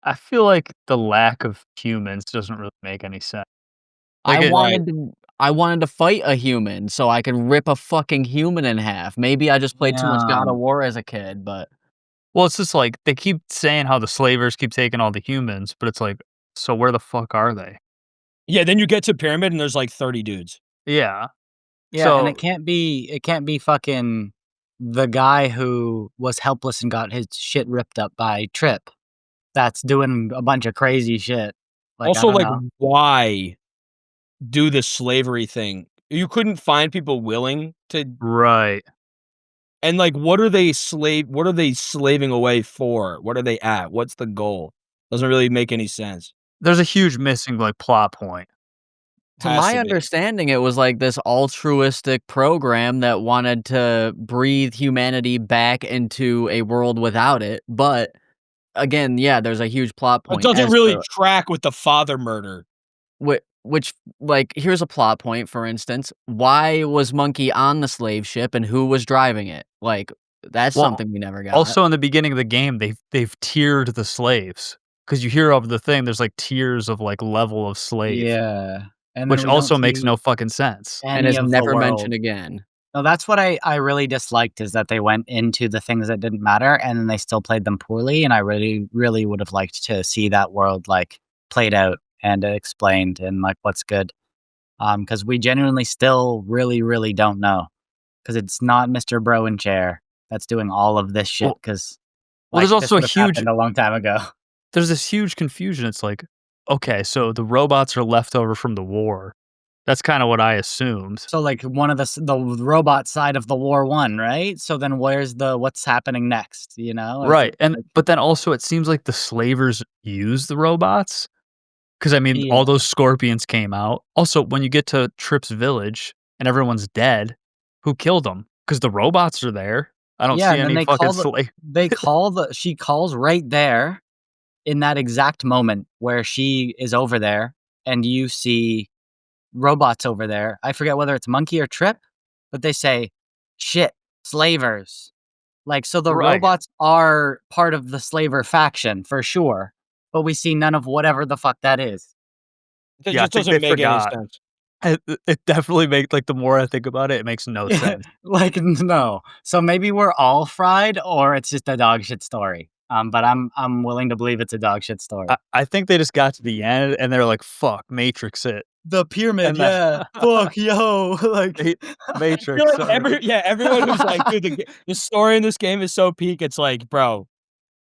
I feel like the lack of humans doesn't really make any sense. Like Right. I wanted to fight a human so I could rip a fucking human in half. Maybe I just played too much God Yeah. of War as a kid, but well, it's just like they keep saying how the slavers keep taking all the humans, but it's like, so where the fuck are they? Yeah, then you get to Pyramid, and there's like 30 dudes. Yeah. Yeah, and So it can't be fucking the guy who was helpless and got his shit ripped up by Trip. That's doing a bunch of crazy shit. Like, I Also, don't like, know. why do the slavery thing? You couldn't find people willing to, right. and like, what are they slaving away for? What are they at? What's the goal? Doesn't really make any sense. There's a huge missing like plot point. to Has my to be. understanding, it was like this altruistic program that wanted to breathe humanity back into a world without it. But again, yeah, there's a huge plot It point doesn't as really to track with the father murder. which, like, here's a plot point, for instance. Why was Monkey on the slave ship and who was driving it? Like, that's Well, something we never got. also in the beginning of the game, they've tiered the slaves because you hear over the thing. There's like tiers of like level of slave, Yeah, and then which we don't also makes see no fucking sense. And any is of the never world. mentioned again. No, that's what I really disliked, is that they went into the things that didn't matter, and then they still played them poorly, and I really, really would have liked to see that world, like, played out and explained and, like, what's good. Because we genuinely still really, really don't know. Because it's not Mr. Bro in Chair that's doing all of this shit. Well, Because there's this also a would have huge happened a long time ago. there's this huge confusion. It's like, okay, so the robots are left over from the war. That's kind of what I assumed. So, like, one of the robot side of the war won, right? So then what's happening next, you know? Is Right. it And like but then also it seems like the slavers use the robots. 'Cause, I mean, Yeah. all those scorpions came out. Also, when you get to Trip's village and everyone's dead, who killed them? Because the robots are there. I don't Yeah, see and then any fucking slave. she calls right there in that exact moment where she is over there and you see robots over there. I forget whether it's Monkey or Trip, but they say, "Shit, slavers." Like, so the Right. robots are part of the slaver faction for sure, but we see none of whatever the fuck that is. It Yeah, I just think they doesn't make any forgot. sense. It definitely makes like, the more I think about it, it makes no sense. Like, no. So maybe we're all fried or it's just a dog shit story. But I'm willing to believe it's a dog shit story. I think they just got to the end and they're like, "Fuck, Matrix it." The pyramid, And then yeah. Fuck, yo. Like, I Matrix, feel like sorry. everyone who's like, dude, the story in this game is so peak. It's like, bro,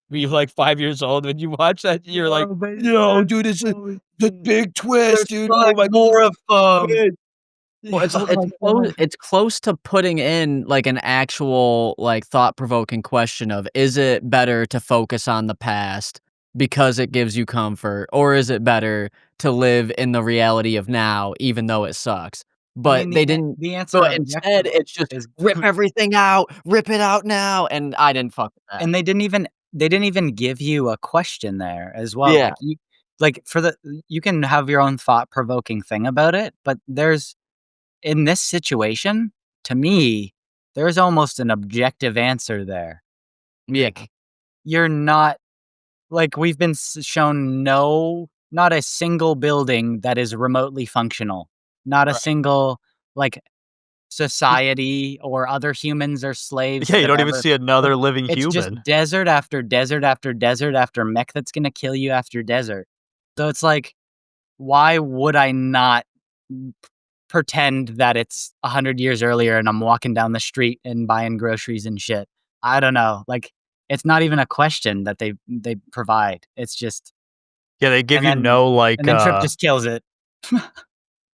were you like 5 years old when you watch that? You're like, yo, dude, it's the big twist, dude. Oh my more of god. Well, oh my God. it's close to putting in, like, an actual, like, thought-provoking question of, is it better to focus on the past because it gives you comfort, or is it better to live in the reality of now even though it sucks? I But mean, they didn't the answer but instead, objectively it's just, is "Rip everything out! Rip it out now!" And I didn't fuck with that. and they didn't even give you a question there as well. Yeah. Like, you can have your own thought provoking thing about it, but in this situation, to me, there's almost an objective answer there. Yeah. Like, you're not like, we've been shown not a single building that is remotely functional, not a Right. single, like, society or other humans or slaves. Yeah, you that don't have even ever- see another living It's just human. desert after desert after desert after mech that's gonna kill you after desert. So it's like, why would I not pretend that it's 100 years earlier and I'm walking down the street and buying groceries and shit? I don't know. Like, it's not even a question that they provide. It's just Yeah, they give and you then no, like, and then Trip just kills it.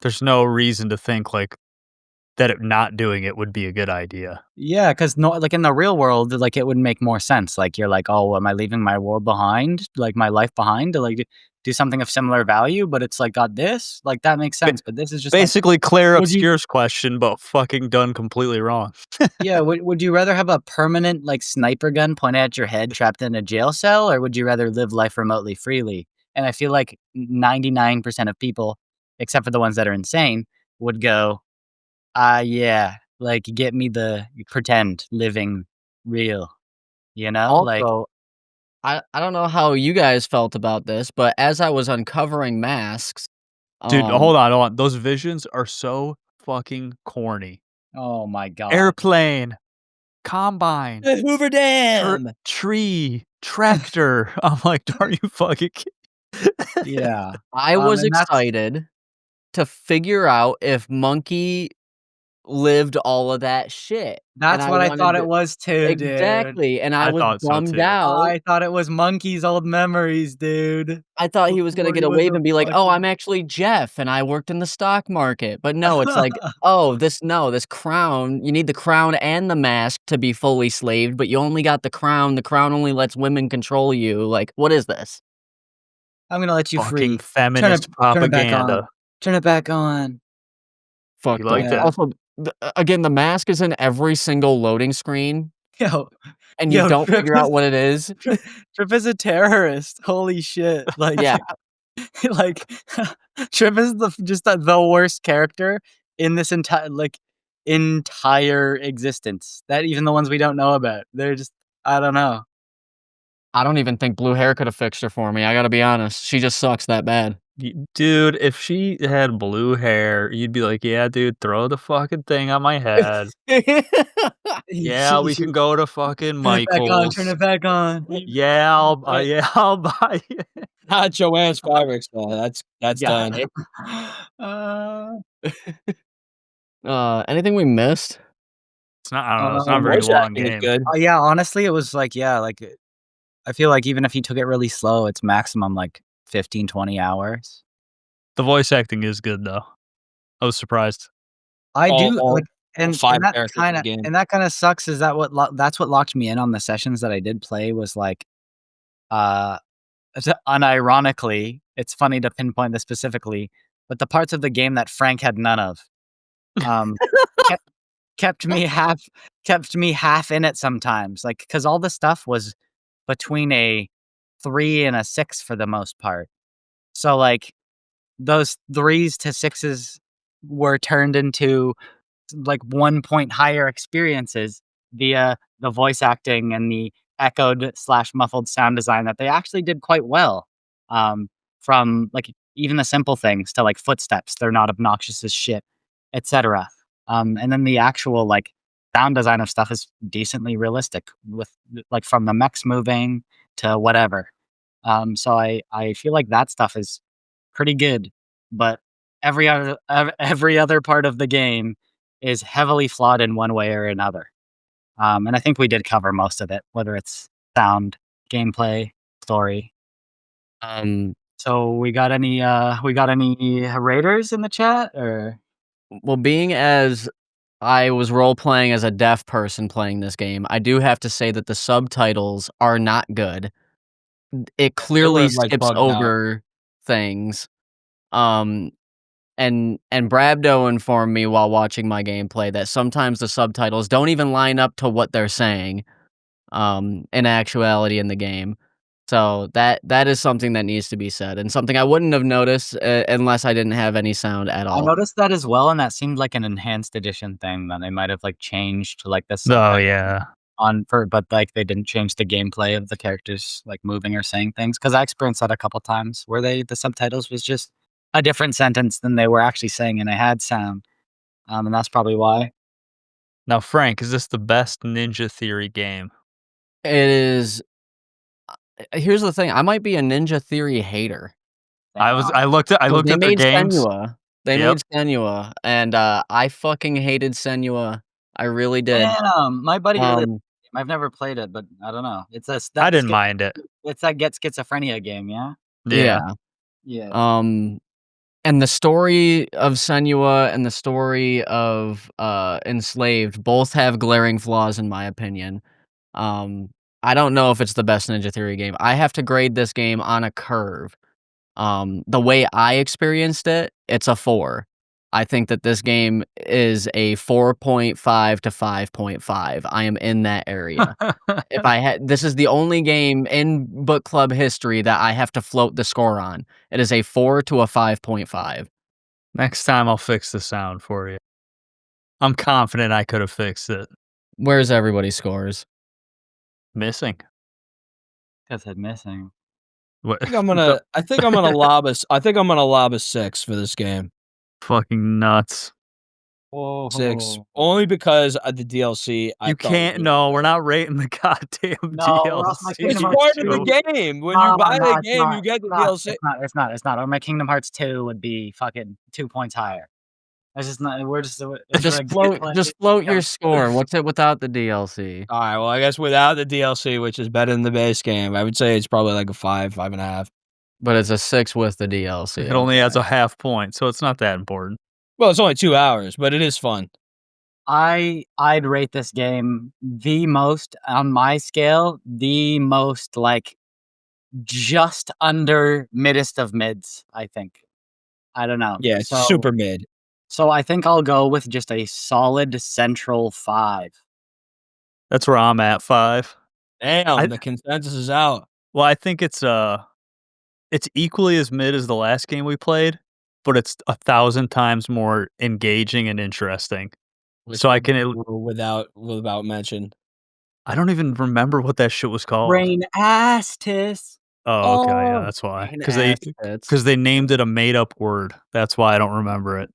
there's no reason to think, like, that it not doing it would be a good idea. Yeah, because no, like in the real world, like it would make more sense. Like you're like, oh, am I leaving my world behind, like my life behind, to like do something of similar value? But it's like got this, like that makes Ba sense. But this is just like, Basically, Claire would you, Obscure's question, but fucking done completely wrong. yeah, would you rather have a permanent like sniper gun pointed at your head, trapped in a jail cell, or would you rather live life remotely freely? And I feel like 99% of people, except for the ones that are insane, would go, yeah, like get me the pretend living real, like. Also, I don't know how you guys felt about this, but as I was uncovering masks, Dude, um hold on. Those visions are so fucking corny. Oh my god. Airplane, combine, The Hoover Dam. tree, tractor. I'm like, are you fucking kidding? Yeah. I was And that's excited to figure out if Monkey lived all of that shit, and that's I what I wanted thought it to was too, dude. exactly, and I I was thought so bummed too. out. I thought it was Monkey's old memories, dude. I thought he was gonna Before get he a was wave a and be like, "Oh, I'm fucking actually Jeff, and I worked in the stock market." But no, it's like, "Oh, this crown, you need the crown and the mask to be fully slaved, but you only got the crown only lets women control you." Like, what is this? I'm gonna let you Fucking free. Turn it feminist turn it back propaganda. on. Turn it back on. You Fucked up. liked Yeah. it? Also, again, the mask is in every single loading screen, Yo, and you yo, don't figure out what it is. Trip is a terrorist. Holy shit. Like Yeah, like Trip is the worst character in this entire existence. That even the ones we don't know about. They're just I don't know. I don't even think blue hair could have fixed her for me, I gotta be honest. She just sucks that bad. Dude, if she had blue hair, you'd be like, "Yeah, dude, throw the fucking thing on my head. Yeah, we can go to fucking Turn it back on, turn Michael's. it back on. Yeah, I'll buy it." Not Joanne's Fabrics, though. That's Got done. it. Uh, Anything we missed? It's not I don't know, it's not a The very voice long acting is game. good. yeah, honestly, it was like, yeah, like, I feel like even if you took it really slow, it's maximum, like, 15, 20 hours. The voice acting is good, though. I was surprised. I All do, all like all and 5 characters in the game. that kinda sucks is that that's what locked me in on the sessions that I did play was, like, uh, unironically, it's funny to pinpoint this specifically, but the parts of the game that Frank had none of, um, kept kept me half in it sometimes, like because all the stuff was between a 3 and a 6 for the most part. So, like, those 3s to 6s were turned into, like, 1 point higher experiences via the voice acting and the echoed/muffled sound design that they actually did quite well, from, like, even the simple things to, like, footsteps, they're not obnoxious as shit, etcetera. And then the actual, like, sound design of stuff is decently realistic with, like, from the mechs moving to whatever. So I feel like that stuff is pretty good, but every other part of the game is heavily flawed in one way or another. And I think we did cover most of it, whether it's sound, gameplay, story. Um, So we got any raiders in the chat or well, being as I was role playing as a deaf person playing this game, I do have to say that the subtitles are not good. It They clearly were, like, skips bugged out. over things. Um, and Brabdo informed me while watching my gameplay that sometimes the subtitles don't even line up to what they're saying, in actuality in the game. So that is something that needs to be said, and something I wouldn't have noticed, unless I didn't have any sound at I all. noticed that as well, and that seemed like an enhanced edition thing that they might have like changed to like the Oh, subtext yeah. on for but like they didn't change the gameplay of the characters like moving or saying things because I experienced that a couple times where the subtitles was just a different sentence than they were actually saying and they had sound and that's probably why. Now, Frank, is this the best Ninja Theory game? It is. Here's the thing. I might be a Ninja Theory hater. I looked at They their made games. Senua. They Yep. made Senua, and I fucking hated Senua. I really did. Damn, my buddy really. Um, I've never played it, but I don't know. It's a I didn't mind it. It's that get schizophrenia game, yeah. yeah. Yeah. And the story of Senua and the story of Enslaved both have glaring flaws in my opinion. I don't know if it's the best Ninja Theory game. I have to grade this game on a curve. The way I experienced it, it's a 4. I think that this game is a 4.5 to 5.5. I am in that area. If I had this is the only game in book club history that I have to float the score on. It is a 4 to a 5.5. Next time I'll fix the sound for you. I'm confident I could have fixed it. Where's everybody's scores? Missing. Because it's missing. What? I think I'm gonna lob a 6 for this game. Fucking nuts. Whoa. 6, only because of the DLC. You can't. No, we're not rating the goddamn No, we're off my DLC. It's Kingdom Hearts part of the 2. game. When you buy the game, you get the DLC. It's not. Or my Kingdom Hearts 2 would be fucking 2 points higher. It's just not. We're just. Just float your score. What's it without the DLC? All right. Well, I guess without the DLC, which is better than the base game, I would say it's probably like a 5, 5.5. But it's a 6 with the DLC. It only has a half point, so it's not that important. Well, it's only 2 hours, but it is fun. I'd rate this game the most on my scale, the most like just under middest of mids, I think. I don't know. Yeah, it's super mid. So I think I'll go with just a solid central 5. That's where I'm at, 5. Damn, the consensus is out. Well, I think it's equally as mid as the last game we played, but it's 1,000 times more engaging and interesting. So I can without mention. I don't even remember what that shit was called. Brain Astis. Oh, okay, yeah, that's why. Because they named it a made up word. That's why I don't remember it.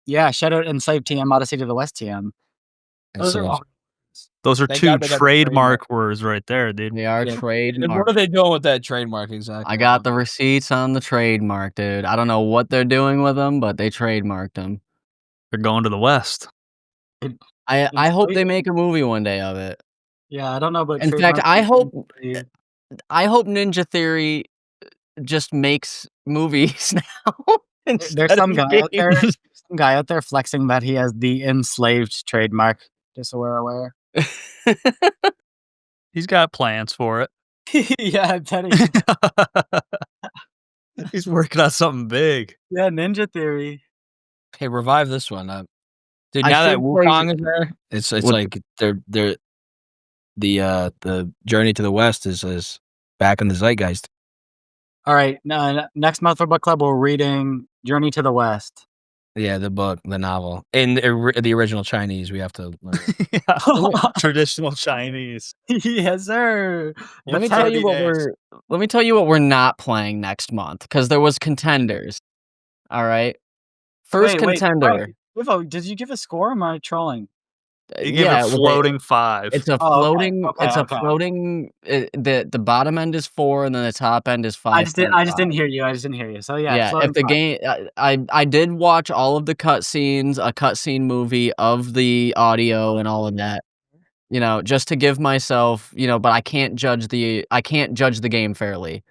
Yeah, shout out Enslaved TM, Odyssey to the West TM. Those are Thank 2 God they got the trademark words right there, dude. They are And trademark. what are they doing with that trademark exactly? I got the receipts on the trademark, dude. I don't know what they're doing with them, but they trademarked them. They're going to the West. I hope they make a movie one day of it. Yeah, I don't know about. In fact, I hope Ninja Theory just makes movies now. There's some guy out there flexing that he has the Enslaved trademark. Just so we're aware. He's got plans for it. Yeah, I'm telling you. He's working on something big. Yeah, Ninja Theory. Hey, revive this one. Dude, I now that should Wukong is there, it's like they're the journey to the West is back in the zeitgeist. All right, next month for book club, we're reading Journey to the West. Yeah, the book, the novel, in the original Chinese. We have to learn. Traditional Chinese. Yes, sir. Let me tell you what we're not playing next month because there was contenders. All right, first contender. Wait. Did you give a score? Or am I trolling? You give it floating 5. It's a floating. Okay. It's a floating. The bottom end is 4, and then the top end is 5. I just didn't hear you. So yeah. If the 5. game, I did watch all of the cutscenes, a cutscene movie of the audio and all of that. You know, just to give myself, but I can't judge the game fairly.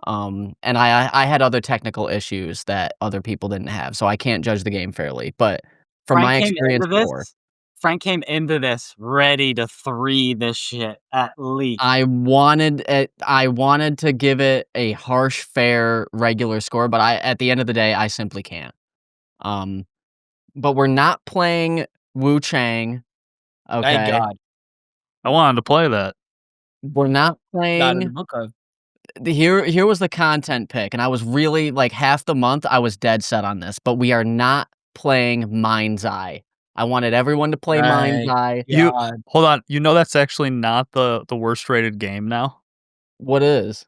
And I had other technical issues that other people didn't have, so I can't judge the game fairly. But from my experience, Frank came into this ready to 3 this shit at least. I wanted to give it a harsh, fair, regular score, but at the end of the day, I simply can't. But we're not playing Wu Chang. Okay. Thank God. I wanted to play that. We're not playing. Not in the book of. Here was the content pick, and I was really like half the month I was dead set on this, but we are not playing Mind's Eye. I wanted everyone to play Mind's Eye. Hold on. That's actually not the worst rated game now. What is?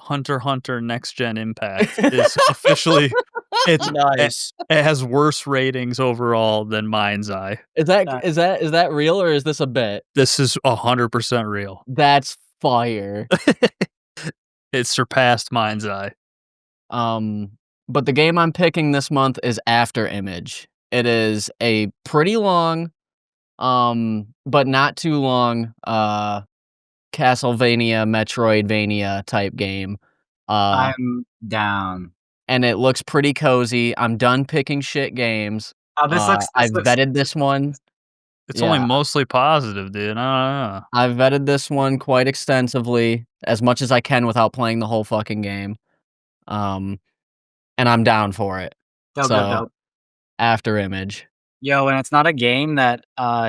Hunter x Hunter Next Gen Impact is officially It's Nice. it has worse ratings overall than Mind's Eye. Is that real or is this a bit? This is 100% real. That's fire. It surpassed Mind's Eye. But the game I'm picking this month is After Image. It is a pretty long, but not too long, Castlevania, Metroidvania type game. I'm down. And it looks pretty cozy. I'm done picking shit games. Oh, this I've looks vetted this one. It's only Yeah. mostly positive, dude. I don't know. I've vetted this one quite extensively, as much as I can without playing the whole fucking game. And I'm down for it. dope, So, dope, dope. After Image. Yo, and it's not a game that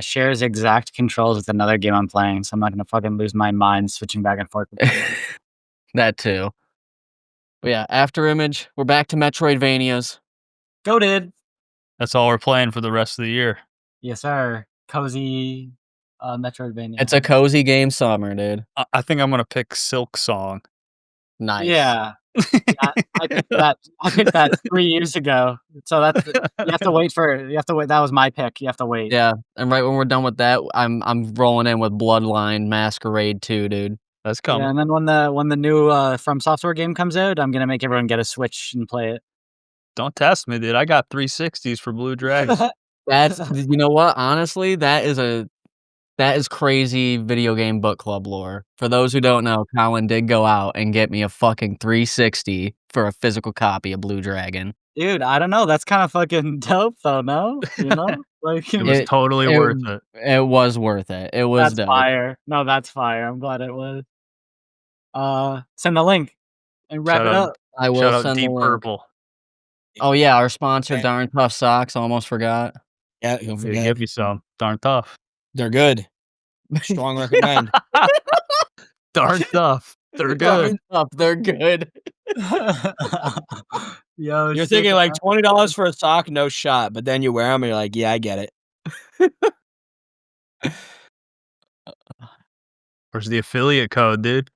shares exact controls with another game I'm playing, so I'm not gonna fucking lose my mind switching back and forth. That too. But yeah, After Image. We're back to Metroidvanias. Goated. That's all we're playing for the rest of the year. Yes, sir. Cozy Metroidvania. It's a cozy game summer, dude. I think I'm gonna pick Silk Song. Nice. Yeah. I picked that. I picked that 3 years ago. So that's you have to wait. That was my pick. You have to wait. Yeah, and right when we're done with that, I'm rolling in with Bloodline Masquerade 2, dude. That's Yeah, coming. and then when the new From Software game comes out, I'm gonna make everyone get a Switch and play it. Don't test me, dude. I got 360s for Blue Dragon. That's you know what? Honestly, that is crazy video game book club lore. For those who don't know, Colin did go out and get me a fucking 360 for a physical copy of Blue Dragon. Dude, I don't know. That's kind of fucking dope, though. No, you know, like It was It- totally it- worth it. It was worth it. It was that's dope. fire. No, that's fire. I'm glad it was. Send the link and wrap Shout it out- up. I will Shout out send the Deep link. Purple. Oh yeah, our sponsor, Yeah. Darn Tough Socks. Almost forgot. Yeah, don't Dude, forget. give me some. Darn tough. They're good. Strong recommend. Darn tough. They're Darn good. Tough, they're good. Yo, You're shit, thinking like man. $20 for a sock, no shot. But then you wear them and you're like, yeah, I get it. Where's the affiliate code, dude?